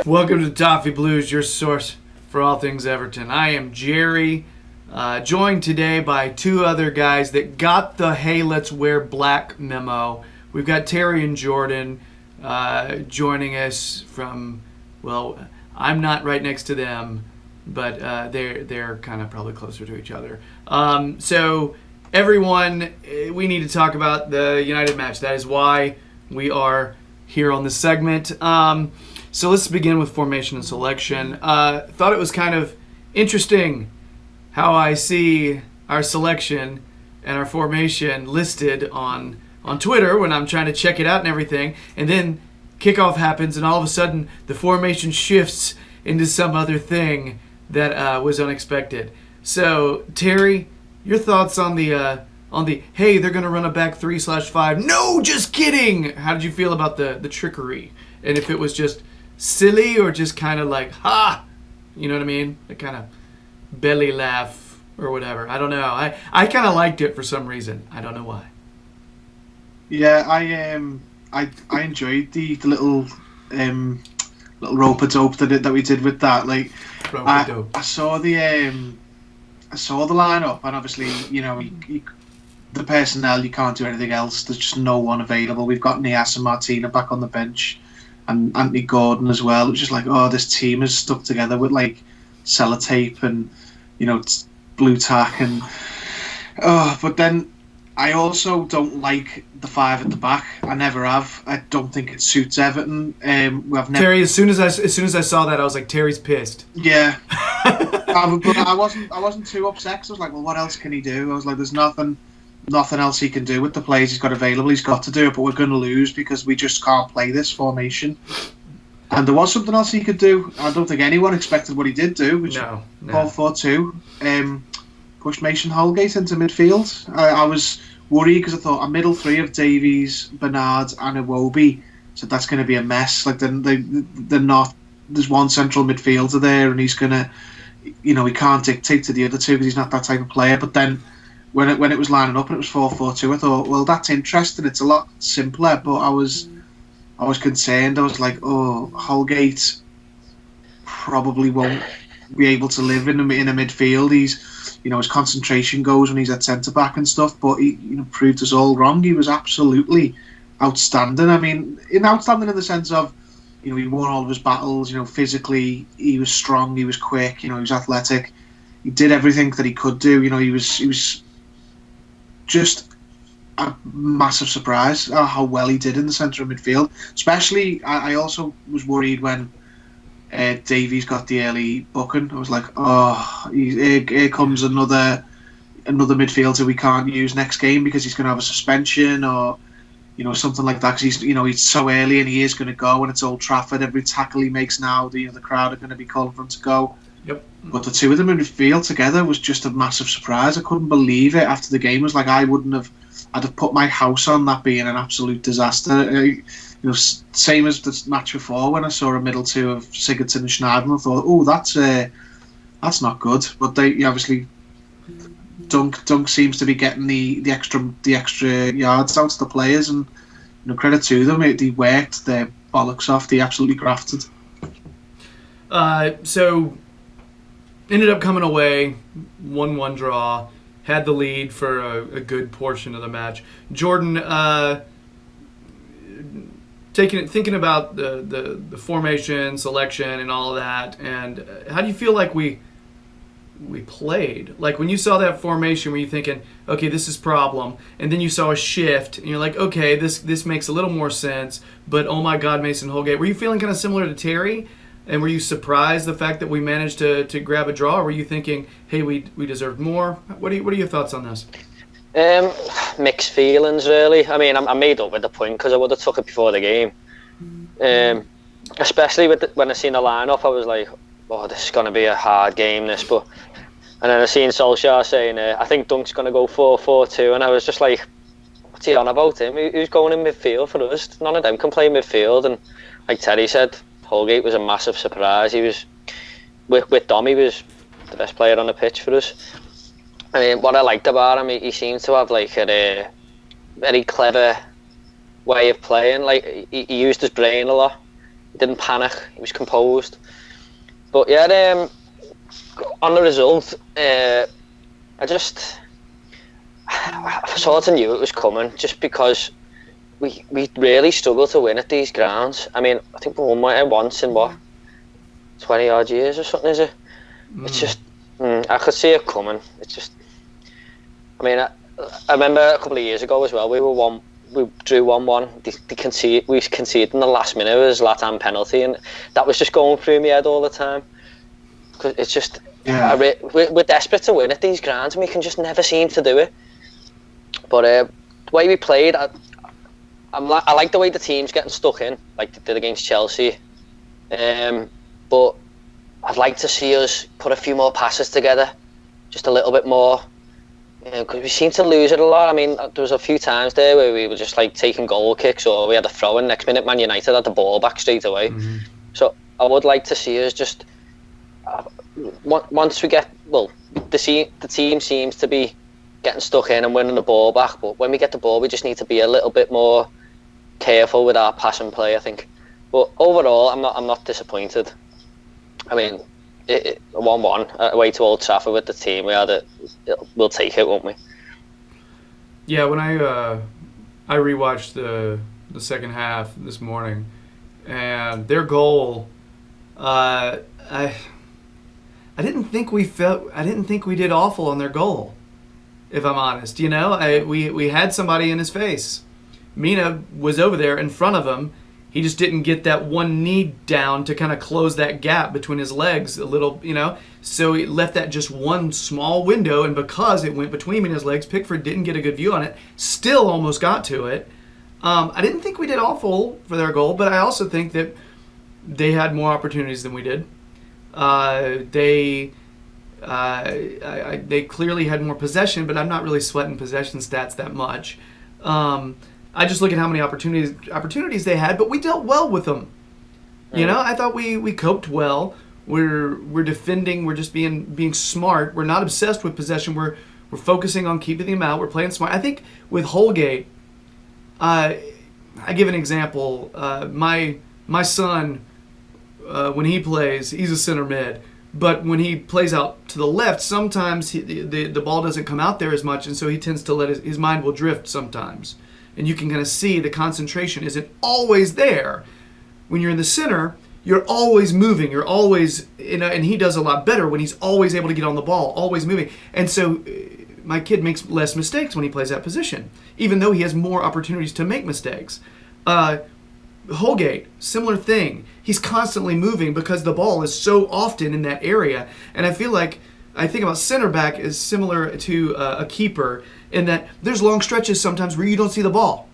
Welcome to Toffee Blues, your source for all things Everton. I am Gerry, joined today by two other guys that got the "Hey, let's wear black" memo. We've got Terry and Jordan joining us from, well, I'm not right next to them, but they're kind of probably closer to each other. So everyone, we need to talk about the United match. That is why we are here on this segment. So let's begin with formation and selection. Thought it was kind of interesting how I see our selection and our formation listed on Twitter when I'm trying to check it out and everything. And then kickoff happens and all of a sudden the formation shifts into some other thing that was unexpected. So Terry, your thoughts on the hey, they're going to run a back 3/5. No, just kidding. How did you feel about the trickery? And if it was just silly or just kind of like, ha, you know what I mean? The kind of belly laugh or whatever. I don't know. I kind of liked it for some reason. I don't know why. Yeah, I enjoyed the little rope-a-dope that we did with that. Like, I saw the lineup, and obviously, you know, the personnel, you can't do anything else. There's just no one available. We've got Nias and Martina back on the bench, and Anthony Gordon as well. It was just like, oh, this team is stuck together with like sellotape and, you know, blue tack and but then I also don't like the five at the back. I never have. I don't think it suits Everton. Terry, as soon as I saw that, I was like, Terry's pissed. Yeah, but I wasn't too upset. 'Cause I was like, well, what else can he do? I was like, there's nothing else he can do with the players he's got available. He's got to do it, but we're going to lose because we just can't play this formation. And there was something else he could do. I don't think anyone expected what he did do, which 4-4-2. Pushed Mason Holgate into midfield. I was worried because I thought a middle three of Davies, Bernard and Iwobi, so that's going to be a mess. Like they're not. There's one central midfielder there, and he's going to, you know, he can't dictate to the other two because he's not that type of player. But then when it was lining up and it was 4-4-2, I thought, well, that's interesting. It's a lot simpler, but I was concerned. I was like, oh, Holgate probably won't be able to live in a midfield. He's, you know, his concentration goes when he's at centre back and stuff. But he, you know, proved us all wrong. He was absolutely outstanding. I mean, outstanding in the sense of, you know, he won all of his battles. You know, physically he was strong. He was quick. You know, he was athletic. He did everything that he could do. You know, he was just a massive surprise how well he did in the centre of midfield. Especially, I also was worried when Davies got the early booking. I was like, oh, here comes another midfielder we can't use next game because he's going to have a suspension or, you know, something like that. Because he's so early and he is going to go, and it's Old Trafford. Every tackle he makes now, the crowd are going to be calling for him to go. Yep. But the two of them in midfield together was just a massive surprise. I couldn't believe it after the game. It was like I'd have put my house on that being an absolute disaster. You know, same as the match before when I saw a middle two of Sigurdsson and Schneider, I thought, oh, that's not good. But they obviously Dunk seems to be getting the extra yards out to the players, and, you know, credit to them. They worked their bollocks off. They absolutely grafted. So ended up coming away 1-1 draw. Had the lead for a good portion of the match. Jordan, thinking about the formation, selection, and all of that, and how do you feel like we played? Like when you saw that formation, were you thinking, okay, this is problem, and then you saw a shift, and you're like, okay, this makes a little more sense, but oh my God, Mason Holgate. Were you feeling kind of similar to Terry? And were you surprised the fact that we managed to grab a draw? Or were you thinking, hey, we deserved more? What are your thoughts on this? Mixed feelings, really. I mean, I made up with the point because I would have took it before the game. Especially when I seen the lineup, I was like, oh, this is going to be a hard game, this. And then I seen Solskjaer saying, I think Dunk's going to go 4-4-2. And I was just like, what's he on about him? Who's going in midfield for us? None of them can play midfield. And like Terry said, Holgate was a massive surprise. He was, with Dom, he was the best player on the pitch for us. I mean, what I liked about him, he seemed to have like a very clever way of playing. Like he used his brain a lot. He didn't panic. He was composed. But yeah, on the result, I sort of knew it was coming, just because we really struggle to win at these grounds. I mean, I think we won once in 20 odd years or something, is it? It's just, I could see it coming. It's just, I mean, I remember a couple of years ago as well, we drew 1-1. We conceded in the last minute. It was a Zlatan penalty, and that was just going through my head all the time. Because it's just, we're desperate to win at these grounds, and we can just never seem to do it. But the way we played, I like the way the team's getting stuck in, like they did against Chelsea. But I'd like to see us put a few more passes together, just a little bit more. Because we seem to lose it a lot. I mean, there was a few times there where we were just like taking goal kicks, or we had a throw in. Next minute, Man United had the ball back straight away. Mm-hmm. So I would like to see us just once we get the team seems to be getting stuck in and winning the ball back. But when we get the ball, we just need to be a little bit more careful with our pass and play, I think. But overall, I'm not disappointed. I mean, 1-1 away to Old Trafford with the team we had, we'll take it, won't we? Yeah, when I rewatched the second half this morning, and their goal, I didn't think we did awful on their goal, if I'm honest. You know, we had somebody in his face. Mina was over there in front of him. He just didn't get that one knee down to kind of close that gap between his legs a little, you know. So he left that just one small window, and because it went between his legs, Pickford didn't get a good view on it. Still almost got to it. I didn't think we did awful for their goal, but I also think that they had more opportunities than we did. They clearly had more possession, but I'm not really sweating possession stats that much. I just look at how many opportunities they had, but we dealt well with them. You know, I thought we coped well. We're defending. We're just being smart. We're not obsessed with possession. We're focusing on keeping them out. We're playing smart. I think with Holgate, I give an example. My son, when he plays, he's a center mid. But when he plays out to the left, sometimes the ball doesn't come out there as much, and so he tends to let his mind will drift sometimes. And you can kind of see the concentration isn't always there. When you're in the center, you're always moving. You're always, and he does a lot better when he's always able to get on the ball, always moving. And so my kid makes less mistakes when he plays that position, even though he has more opportunities to make mistakes. Holgate, similar thing. He's constantly moving because the ball is so often in that area. And I think about center back as similar to a keeper, in that there's long stretches sometimes where you don't see the ball.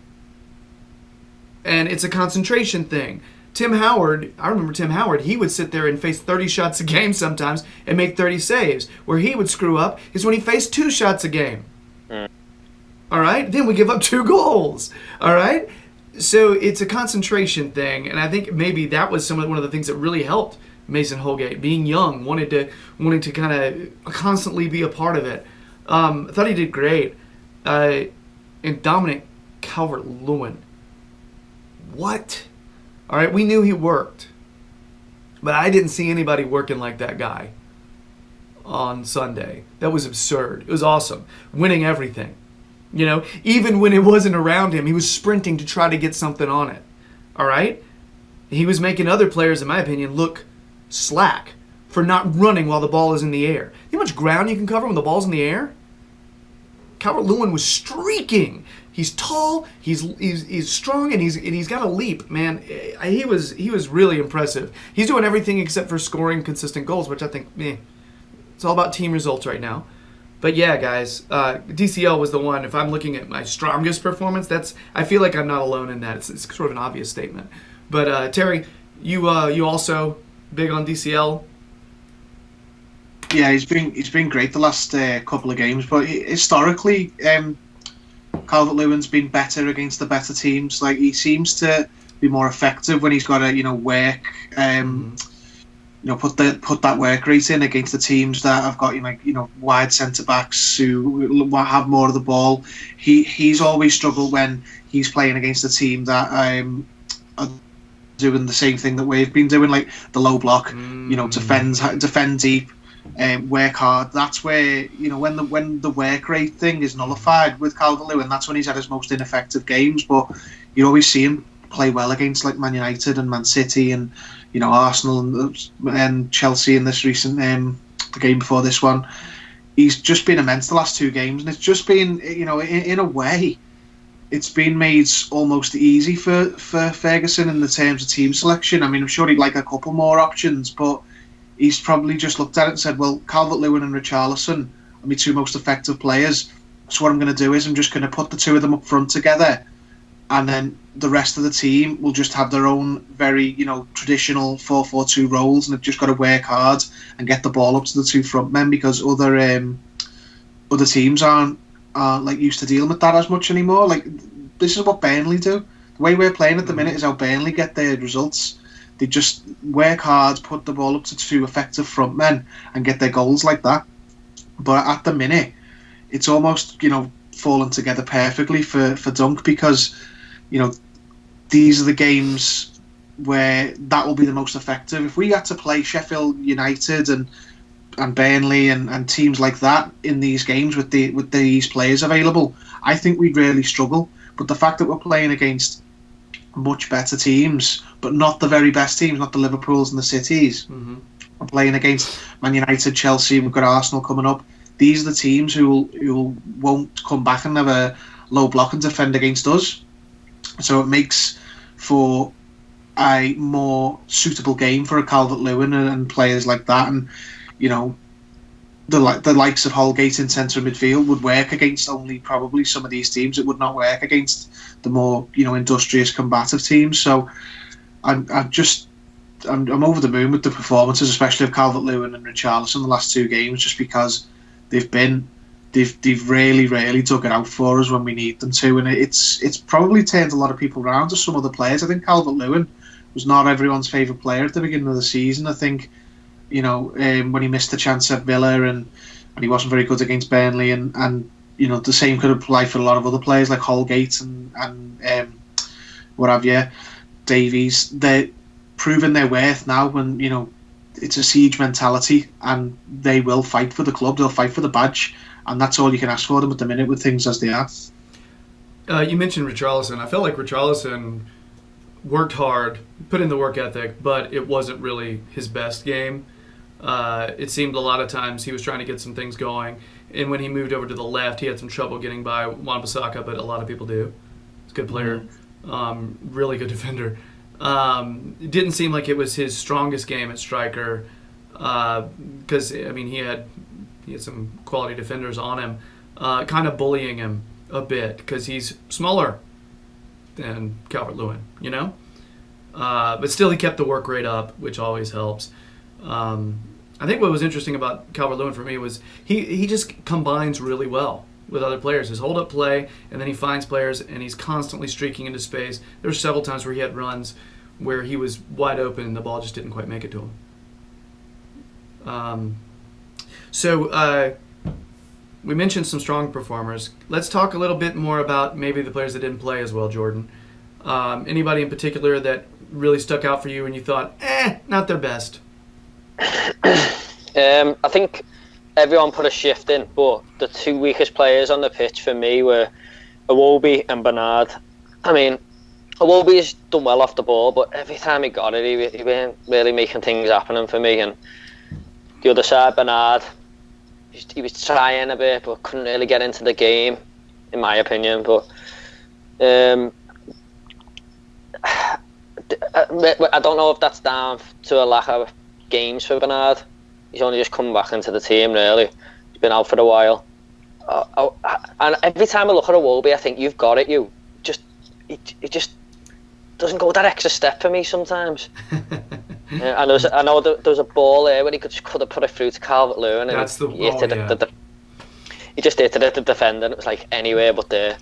And it's a concentration thing. Tim Howard, I remember Tim Howard, he would sit there and face 30 shots a game sometimes and make 30 saves. Where he would screw up is when he faced 2 shots a game. All right? Then we give up 2 goals. All right? So it's a concentration thing, and I think maybe that was one of the things that really helped Mason Holgate, being young, wanting to kind of constantly be a part of it. I thought he did great. And Dominic Calvert-Lewin. What? All right, we knew he worked, but I didn't see anybody working like that guy on Sunday. That was absurd. It was awesome. Winning everything. You know, even when it wasn't around him, he was sprinting to try to get something on it. All right? He was making other players, in my opinion, look slack for not running while the ball is in the air. You know how much ground you can cover when the ball's in the air? Calvert-Lewin was streaking. He's tall, he's strong, and he's got a leap, man. He was really impressive. He's doing everything except for scoring consistent goals, which I think, it's all about team results right now. But yeah, guys, DCL was the one. If I'm looking at my strongest performance, I feel like I'm not alone in that. It's sort of an obvious statement. But Terry, you also big on DCL? Yeah, he's been great the last couple of games, but historically, Calvert-Lewin's been better against the better teams. Like, he seems to be more effective when he's got to work. Put that work rate in against the teams that have got wide centre backs who have more of the ball. He's always struggled when he's playing against a team that are doing the same thing that we've been doing, like the low block, defend deep, work hard. That's where, when the work rate thing is nullified with Calvert-Lewin, that's when he's had his most ineffective games. But you always see him play well against like Man United and Man City and Arsenal and Chelsea in this recent the game before this one. He's just been immense the last 2 games, and it's just been, in a way, it's been made almost easy for Ferguson in the terms of team selection. I mean, I'm sure he'd like a couple more options, but he's probably just looked at it and said, well, Calvert-Lewin and Richarlison are my 2 most effective players. So what I'm going to do is I'm just going to put the 2 of them up front together, and then the rest of the team will just have their own very, traditional 4-4-2 roles, and they've just got to work hard and get the ball up to the 2 front men, because other teams aren't like used to dealing with that as much anymore. Like, this is what Burnley do. The way we're playing at the minute is how Burnley get their results. They just work hard, put the ball up to 2 effective front men, and get their goals like that. But at the minute, it's almost fallen together perfectly for Dunk, because these are the games where that will be the most effective. If we had to play Sheffield United and Burnley and teams like that in these games with these players available, I think we'd really struggle. But the fact that we're playing against much better teams, but not the very best teams, not the Liverpools and the Cities, we're playing against Man United, Chelsea, we've got Arsenal coming up. These are the teams who won't come back and have a low block and defend against us. So it makes for a more suitable game for a Calvert-Lewin and players like that. And the likes of Holgate in centre midfield would work against only probably some of these teams. It would not work against the more industrious, combative teams. So I'm over the moon with the performances, especially of Calvert-Lewin and Richarlison the last 2 games, just because they've really dug it out for us when we need them to, and it's probably turned a lot of people around to some other players. I think Calvert-Lewin was not everyone's favourite player at the beginning of the season. I think when he missed the chance at Villa and he wasn't very good against Burnley, and the same could apply for a lot of other players like Holgate and what have you, Davies. They're proving their worth now when it's a siege mentality, and they will fight for the club, they'll fight for the badge, and that's all you can ask for them at the minute with things as they are. You mentioned Richarlison. I felt like Richarlison worked hard, put in the work ethic, but it wasn't really his best game. It seemed a lot of times he was trying to get some things going, and when he moved over to the left, he had some trouble getting by Wan-Bissaka, but a lot of people do. He's a good player, really good defender. It didn't seem like it was his strongest game at striker, because he had some quality defenders on him, kind of bullying him a bit because he's smaller than Calvert-Lewin, but still he kept the work rate up, which always helps. I think what was interesting about Calvert-Lewin for me was he just combines really well with other players. His hold-up play, and then he finds players, and he's constantly streaking into space. There were several times where he had runs where he was wide open and the ball just didn't quite make it to him. So we mentioned some strong performers. Let's talk a little bit more about maybe the players that didn't play as well, Jordan. Anybody in particular that really stuck out for you and you thought, not their best? I think everyone put a shift in, but the 2 weakest players on the pitch for me were Iwobi and Bernard. Iwobi's done well off the ball, but every time he got it, he weren't really making things happening for me. And the other side, Bernard, he was trying a bit, but couldn't really get into the game, in my opinion. But I don't know if that's down to a lack of games for Bernard. He's only just come back into the team, really. He's been out for a while. And every time I look at Iwobi, I think, you've got it, you. It just doesn't go that extra step for me sometimes. I know there was a ball there where he could have put it through to Calvert-Lewin, and he just hit it at the defender, and it was like anywhere but there.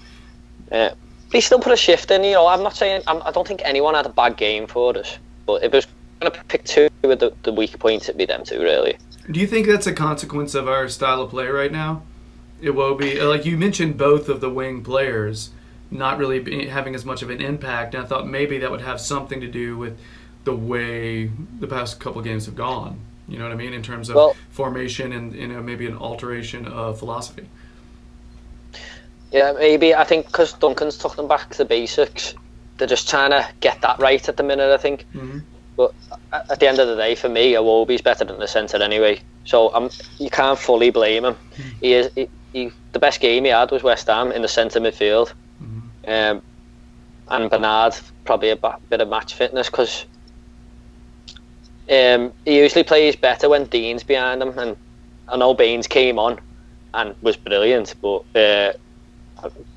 But he still put a shift in. I'm not saying I don't think anyone had a bad game for us, but if it was going to pick 2 with the weak points, it'd be them 2 really. Do you think that's a consequence of our style of play right now? Iwobi, like you mentioned, both of the wing players. not really having as much of an impact. And I thought maybe that would have something to do with the way the past couple of games have gone. You know what I mean? In terms of formation and maybe an alteration of philosophy. Yeah, maybe. I think because Duncan's took them back to the basics, they're just trying to get that right at the minute, I think. Mm-hmm. But at the end of the day, for me, Iwobi's better than the centre anyway. So you can't fully blame him. Mm-hmm. He the best game he had was West Ham in the centre midfield. Mm-hmm. And Bernard, probably a bit of match fitness, because he usually plays better when Dean's behind him. And I know Baines came on and was brilliant, but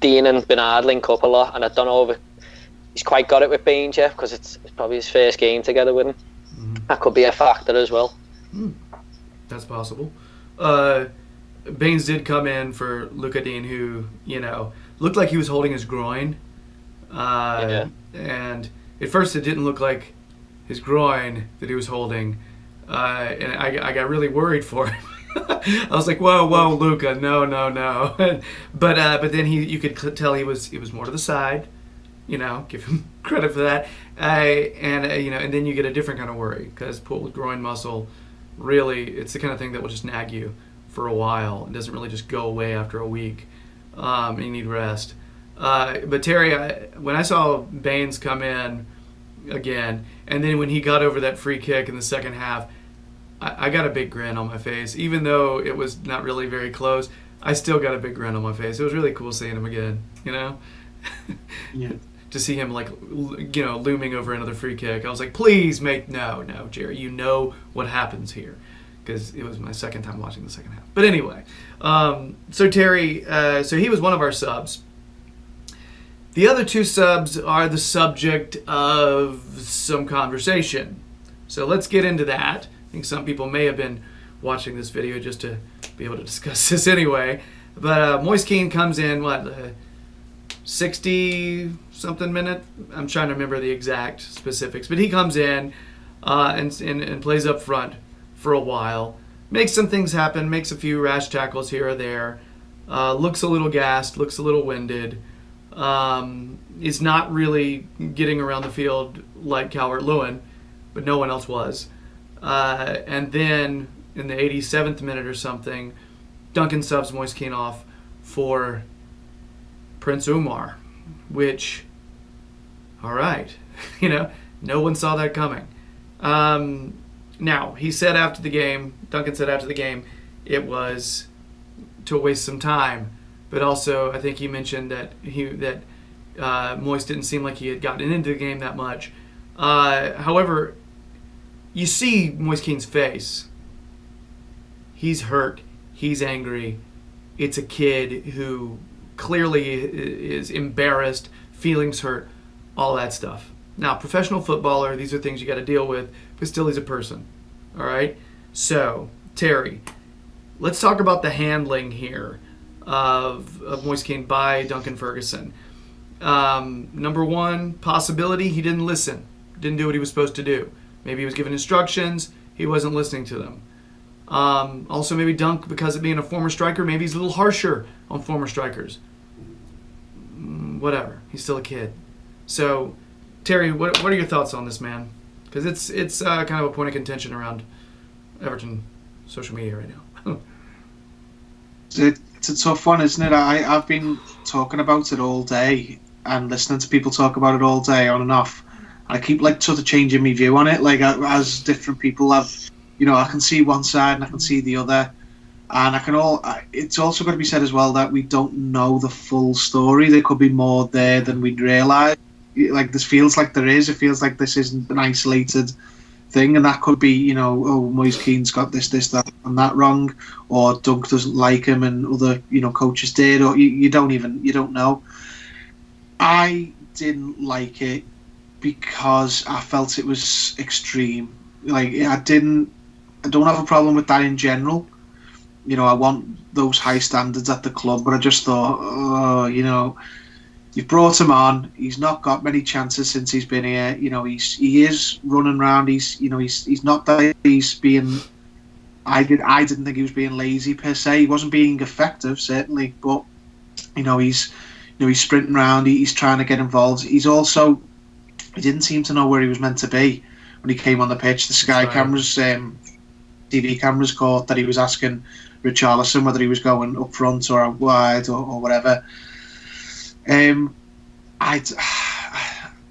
Dean and Bernard link up a lot, and I don't know if he's quite got it with Baines yet, because it's probably his first game together with him. Mm-hmm. That could be a factor as well. That's possible. Baines did come in for Luca Dean, who, looked like he was holding his groin. And at first it didn't look like his groin that he was holding. And I got really worried for him. I was like, whoa, Luca, no. but then you could tell he was more to the side. Give him credit for that. And then you get a different kind of worry, because pulled groin muscle, really, it's the kind of thing that will just nag you for a while. It doesn't really just go away after a week. You need rest. But Terry, when I saw Baines come in again, and then when he got over that free kick in the second half, I got a big grin on my face. Even though it was not really very close, I still got a big grin on my face. It was really cool seeing him again, Yeah. To see him, looming over another free kick. I was like, please make... No, Gerry, you know what happens here. Because it was my second time watching the second half. But anyway, so Terry, so he was one of our subs. The other two subs are the subject of some conversation. So let's get into that. I think some people may have been watching this video just to be able to discuss this anyway. But Moise Kean comes in, 60-something minute? I'm trying to remember the exact specifics. But he comes in and plays up front for a while. Makes some things happen, makes a few rash tackles here or there. Looks a little gassed, looks a little winded. Is not really getting around the field like Calvert-Lewin, but no one else was. And then in the 87th minute or something, Duncan subs Moise Kean off for Prince Umar, which, all right, no one saw that coming. Now, he said after the game, Duncan said after the game, it was to waste some time, but also I think he mentioned that Moise didn't seem like he had gotten into the game that much. However, you see Moise Kean's face. He's hurt. He's angry. It's a kid who clearly is embarrassed, feelings hurt, all that stuff. Now, professional footballer, these are things you got to deal with, but still he's a person. All right? So, Terry, let's talk about the handling here of Moise Kean by Duncan Ferguson. Number one, possibility, he didn't listen. Didn't do what he was supposed to do. Maybe he was given instructions, he wasn't listening to them. Also, maybe Dunk, because of being a former striker, maybe he's a little harsher on former strikers. Whatever. He's still a kid. So, Terry, what are your thoughts on this, man? Because it's kind of a point of contention around Everton social media right now. It's a tough one, isn't it? I've been talking about it all day and listening to people talk about it all day on and off. I keep sort of changing my view on it, as different people have. I can see one side and I can see the other, and it's also got to be said as well that we don't know the full story. There could be more there than we'd realise. This feels like there is. It feels like this isn't an isolated thing, and that could be, Moise Kean's got this, that, and that wrong, or Dunk doesn't like him, and other, coaches did, or you don't know. I didn't like it because I felt it was extreme. I don't have a problem with that in general. I want those high standards at the club, but I just thought, you've brought him on. He's not got many chances since he's been here. He is running around. He's not that he's being. I didn't think he was being lazy per se. He wasn't being effective, certainly, but he's he's sprinting around, he's trying to get involved. He didn't seem to know where he was meant to be when he came on the pitch. The Sky cameras, TV cameras caught that he was asking Richarlison whether he was going up front or wide or whatever. I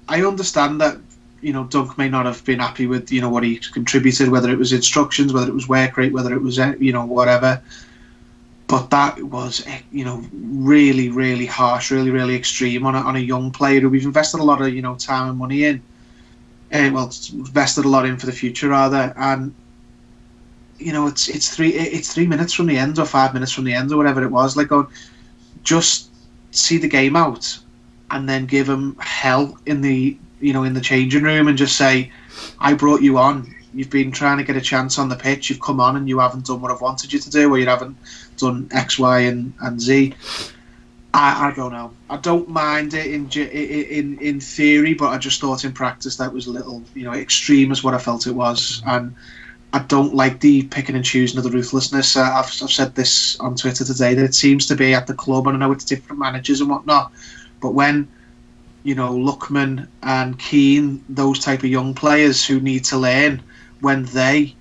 understand that, Dunk may not have been happy with, what he contributed, whether it was instructions, whether it was work rate, whether it was, whatever. But that was, really, really harsh, really, really extreme on a young player who we've invested a lot of, time and money in. Invested a lot in for the future, rather. And, it's 3 minutes from the end or 5 minutes from the end or whatever it was. Like, just see the game out and then give him hell in the changing room and just say, I brought you on. You've been trying to get a chance on the pitch. You've come on and you haven't done what I've wanted you to do, or you haven't done X, Y, and Z. I don't know. I don't mind it in theory, but I just thought in practice that was a little, extreme as what I felt it was. And I don't like the picking and choosing of the ruthlessness. I've said this on Twitter today, that it seems to be at the club, and I know it's different managers and whatnot, but when Lookman and Keane, those type of young players who need to learn, when they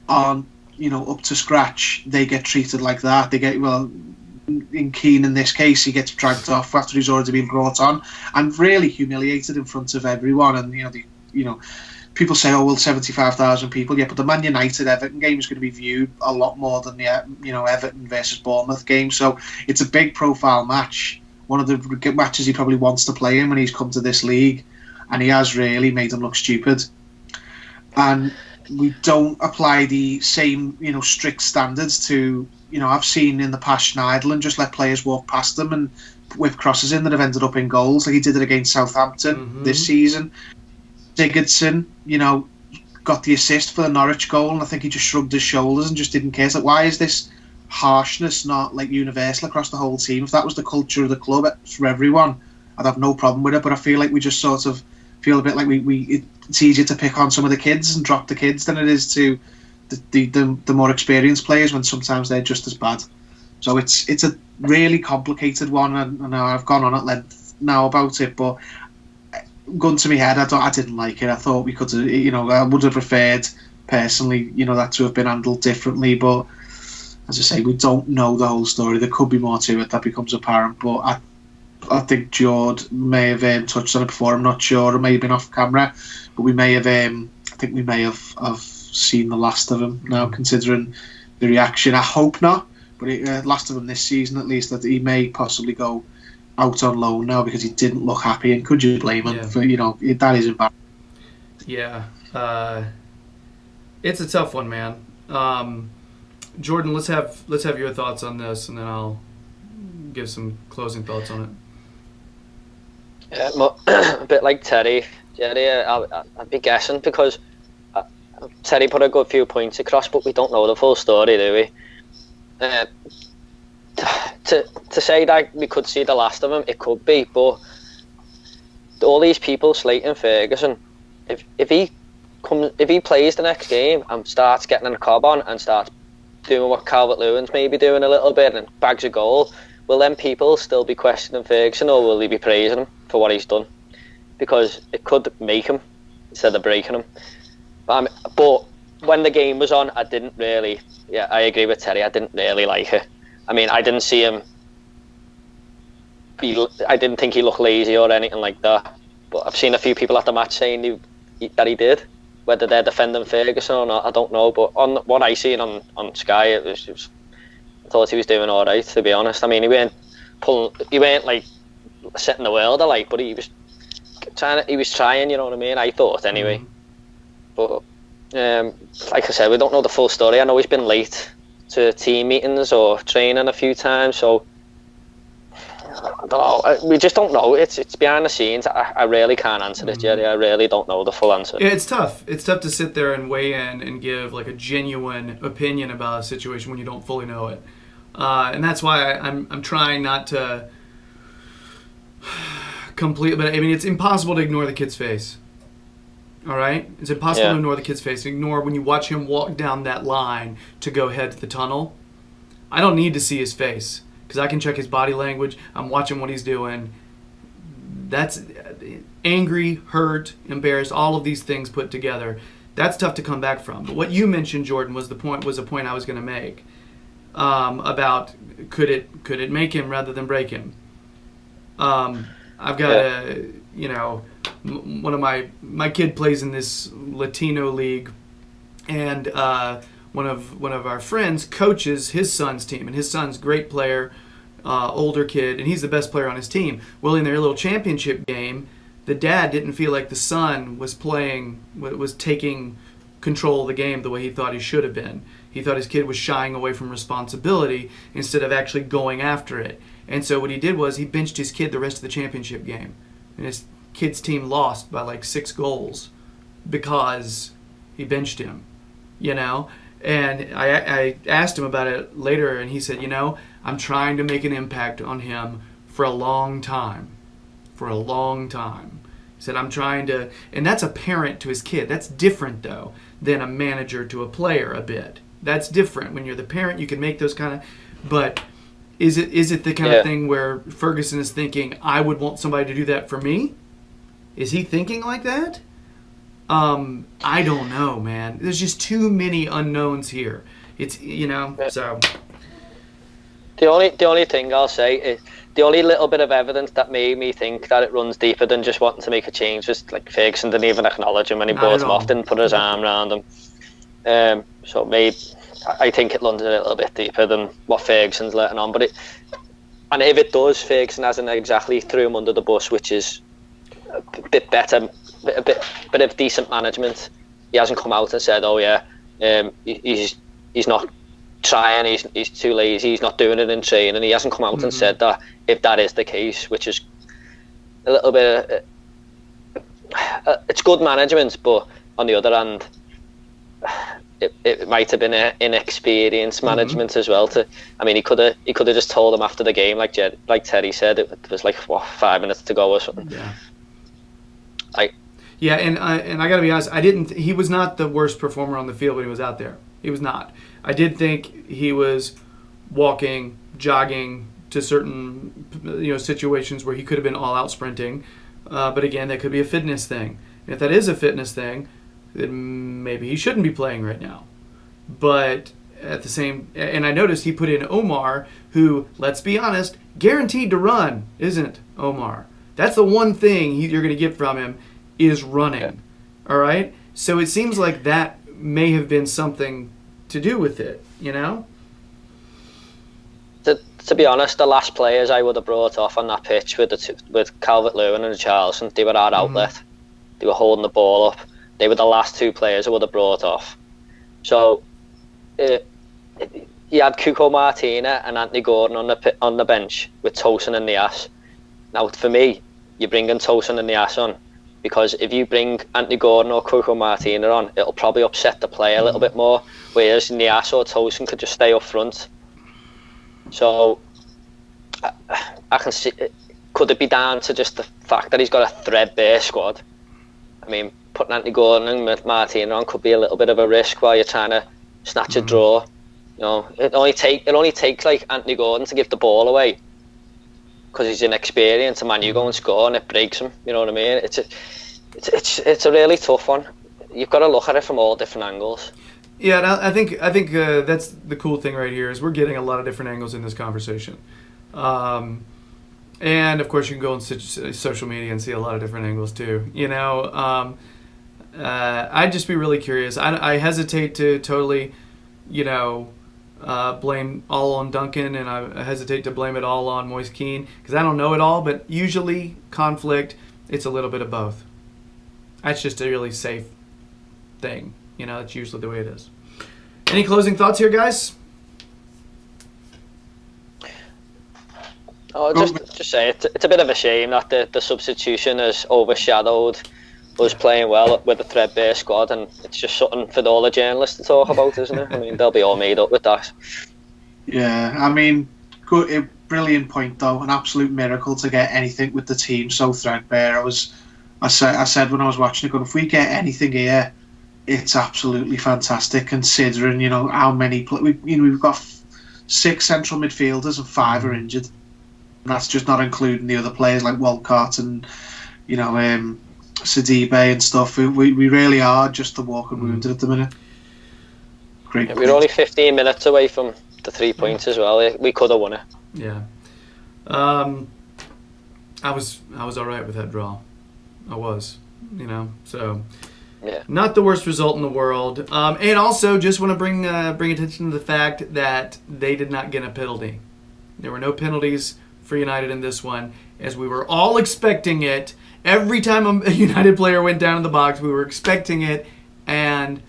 aren't, up to scratch, they get treated like that. They get, in Keane in this case, he gets dragged off after he's already been brought on and really humiliated in front of everyone. And people say, 75,000 people, yeah, but the Man United Everton game is going to be viewed a lot more than the Everton versus Bournemouth game. So it's a big profile match. One of the matches he probably wants to play in when he's come to this league, and he has really made them look stupid. And we don't apply the same, strict standards to, I've seen in the past Schneiderlin just let players walk past them and whip crosses in that have ended up in goals, like he did it against Southampton this season. Sigurdsson, got the assist for the Norwich goal, and I think he just shrugged his shoulders and just didn't care. It's like, why is this harshness not like universal across the whole team? If that was the culture of the club for everyone, I'd have no problem with it. But I feel like we just sort of feel a bit like it's easier to pick on some of the kids and drop the kids than it is to the more experienced players, when sometimes they're just as bad. So it's a really complicated one, and I've gone on at length now about it, but gun to my head, I didn't like it. I thought we could have, I would have preferred personally, that to have been handled differently. But as I say, we don't know the whole story. There could be more to it that becomes apparent. But I think Jord may have touched on it before. I'm not sure. It may have been off camera, but we may have. I think we may have seen the last of him now, considering the reaction. I hope not, but last of him this season at least. That he may possibly go out on loan now because he didn't look happy. And could you blame him for that is embarrassing. Yeah, it's a tough one, man. Jordan, let's have your thoughts on this, and then I'll give some closing thoughts on it. Yeah, a bit like Terry, I'd be guessing because Terry put a good few points across, but we don't know the full story, do we? To say that we could see the last of him, it could be, but all these people slating Ferguson, if he plays the next game and starts getting in a cob on and starts doing what Calvert-Lewin's maybe doing a little bit and bags a goal, will then people still be questioning Ferguson, or will they be praising him for what he's done? Because it could make him instead of breaking him. But when the game was on, I didn't really. Yeah, I agree with Terry. I didn't really like it. I mean, I didn't see him. I didn't think he looked lazy or anything like that. But I've seen a few people at the match saying that he did. Whether they're defending Ferguson or not, I don't know. But on what I seen on Sky, it was I thought he was doing all right, to be honest. I mean, he weren't like setting the world alight, but he was trying. You know what I mean? I thought anyway. But like I said, we don't know the full story. I know he's been late to team meetings or training a few times, so I don't know. We just don't know. It's behind the scenes. I really can't answer this, Gerry. I really don't know the full answer. Yeah, it's tough. It's tough to sit there and weigh in and give like a genuine opinion about a situation when you don't fully know it. And that's why I'm trying not to complete. But I mean, it's impossible to ignore the kid's face. All right, it's impossible to ignore the kid's face. Ignore when you watch him walk down that line to go head to the tunnel. I don't need to see his face. because I can check his body language. I'm watching what he's doing. That's angry, hurt, embarrassed, all of these things put together. That's tough to come back from. But what you mentioned, Jordan, was a point I was going to make about could it make him rather than break him. I've got one of my kid plays in this Latino league, and one of our friends coaches his son's team, and his son's a great player, older kid, and he's the best player on his team. Well, in their little championship game, the dad didn't feel like the son was taking control of the game the way he thought he should have been. He thought his kid was shying away from responsibility instead of actually going after it. And so what he did was he benched his kid the rest of the championship game. And his kid's team lost by like 6 goals because he benched him, And I asked him about it later, and he said, I'm trying to make an impact on him for a long time. For a long time. He said, I'm trying to, and that's a parent to his kid. That's different, though, than a manager to a player a bit. That's different. When you're the parent, you can make those kind of, but is it the kind of thing where Ferguson is thinking, I would want somebody to do that for me? Is he thinking like that? I don't know, man. There's just too many unknowns here. It's, so. The only thing I'll say is, the only little bit of evidence that made me think that it runs deeper than just wanting to make a change was like Ferguson didn't even acknowledge him when he brought him off, didn't put his arm around him. So maybe I think it runs a little bit deeper than what Ferguson's letting on. And if it does, Ferguson hasn't exactly threw him under the bus, which is a bit better, a bit of decent management. He hasn't come out and said, he's not trying, he's too lazy, he's not doing it in training. He hasn't come out and said that, if that is the case, which is a little bit it's good management, but on the other hand, it might have been an inexperienced management as well. He could have just told him after the game, like Terry said, it was like 5 minutes to go or something. And I got to be honest, he was not the worst performer on the field when he was out there. He was not. I did think he was walking, jogging to certain situations where he could have been all out sprinting. But again, that could be a fitness thing. And if that is a fitness thing, then maybe he shouldn't be playing right now. But at the same, and I noticed he put in Omar, who, let's be honest, guaranteed to run, isn't Omar? That's the one thing you're going to get from him is running. Yeah. All right? So it seems like that may have been something to do with it, To be honest, the last players I would have brought off on that pitch with Calvert-Lewin and Charleston, they were our outlet. They were holding the ball up. They were the last 2 players I would have brought off. So you had Cuco Martina and Anthony Gordon on the bench with Tosin and Niasse. Now, for me, you're bringing Tosin and Niasse on because if you bring Anthony Gordon or Cuco Martina on, it'll probably upset the play a little bit more, whereas Niasse or Tosin could just stay up front. So I can see, could it be down to just the fact that he's got a threadbare squad? I mean, putting Anthony Gordon and Martina on could be a little bit of a risk while you're trying to snatch a draw. It only takes like Anthony Gordon to give the ball away because he's inexperienced, and man, you go and score and it breaks him. You know what I mean? It's a really tough one. You've got to look at it from all different angles. Yeah, I think that's the cool thing right here is we're getting a lot of different angles in this conversation, and of course you can go on social media and see a lot of different angles too. I'd just be really curious. I hesitate to totally, blame all on Duncan, and I hesitate to blame it all on Moise Keane because I don't know it all. But usually conflict, it's a little bit of both. That's just a really safe thing. That's usually the way it is. Any closing thoughts here, guys? Just say it's a bit of a shame that the substitution has overshadowed us playing well with the threadbare squad, and it's just something for all the journalists to talk about, isn't it? I mean, they'll be all made up with that. Yeah, I mean, good, brilliant point though. An absolute miracle to get anything with the team so threadbare. I said when I was watching it, if we get anything here, it's absolutely fantastic considering how many we've got 6 central midfielders and 5 are injured. And that's just not including the other players like Walcott and, you know, Sidibe and stuff. We really are just the walking wounded at the minute. Great. Yeah, we're only 15 minutes away from the 3 points as well. We could have won it. Yeah. I was all right with that draw. I was, you know, so yeah, not the worst result in the world. And also, just want to bring attention to the fact that they did not get a penalty. There were no penalties for United in this one, as we were all expecting it. Every time a United player went down in the box, we were expecting it, and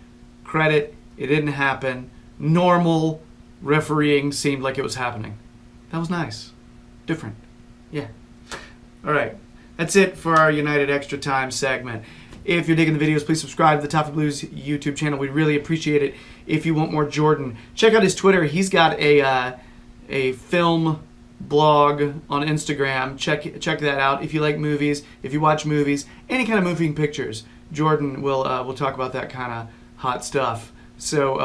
credit, it didn't happen. Normal refereeing seemed like it was happening. That was nice. Different. Yeah. All right. That's it for our United Extra Time segment. If you're digging the videos, please subscribe to the Toffee Blues YouTube channel. We'd really appreciate it. If you want more Jordan, check out his Twitter. He's got a film blog on Instagram. Check that out. If you like movies, if you watch movies, any kind of moving pictures, Jordan will talk about that kind of hot stuff. So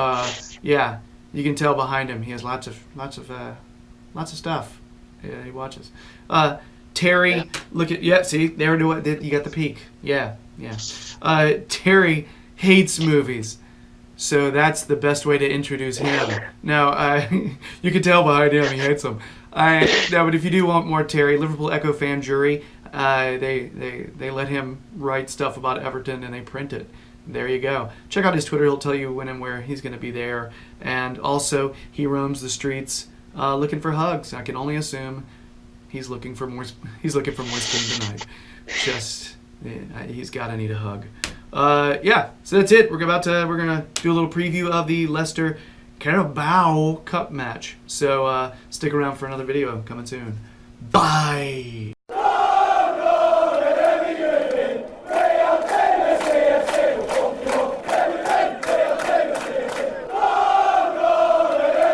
yeah, you can tell behind him he has lots of stuff. Yeah, he watches. Terry, yeah. Look at see there. You got the peak. Yeah. Terry hates movies, so that's the best way to introduce him. Now, you can tell behind him he hates them. But if you do want more Terry, Liverpool Echo fan Gerry, they let him write stuff about Everton and they print it. There you go. Check out his Twitter. He'll tell you when and where he's going to be there. And also, he roams the streets looking for hugs. I can only assume he's looking for more. He's looking for more skin tonight. He's got to need a hug. Yeah. So that's it. We're gonna do a little preview of the Leicester Carabao Cup match. So stick around for another video coming soon. Bye.